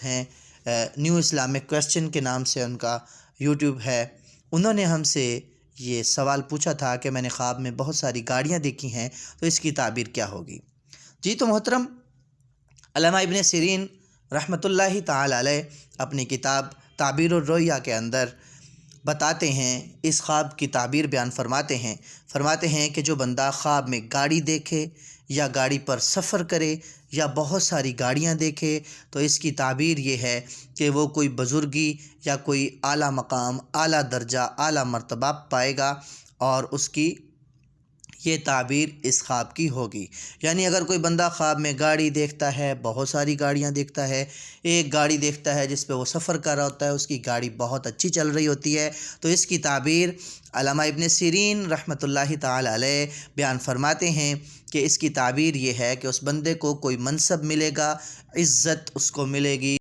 ہیں new Islamic question کے نام سے ان کا یوٹیوب ہے، انہوں نے ہم سے یہ سوال پوچھا تھا کہ میں نے خواب میں بہت ساری گاڑیاں دیکھی ہیں، تو اس کی تعبیر کیا ہوگی؟ جی تو محترم، علامہ ابن سیرین رحمۃ اللہ تعالی علیہ اپنی کتاب تعبیر الرؤیا کے اندر بتاتے ہیں، اس خواب کی تعبیر بیان فرماتے ہیں کہ جو بندہ خواب میں گاڑی دیکھے یا گاڑی پر سفر کرے یا بہت ساری گاڑیاں دیکھے، تو اس کی تعبیر یہ ہے کہ وہ کوئی بزرگی یا کوئی اعلیٰ مقام، اعلیٰ درجہ، اعلیٰ مرتبہ پائے گا، اور اس کی یہ تعبیر اس خواب کی ہوگی۔ یعنی اگر کوئی بندہ خواب میں گاڑی دیکھتا ہے، بہت ساری گاڑیاں دیکھتا ہے، ایک گاڑی دیکھتا ہے جس پہ وہ سفر کر رہا ہوتا ہے، اس کی گاڑی بہت اچھی چل رہی ہوتی ہے، تو اس کی تعبیر علامہ ابن سیرین رحمۃ اللہ تعالی علیہ بیان فرماتے ہیں کہ اس کی تعبیر یہ ہے کہ اس بندے کو کوئی منصب ملے گا، عزت اس کو ملے گی،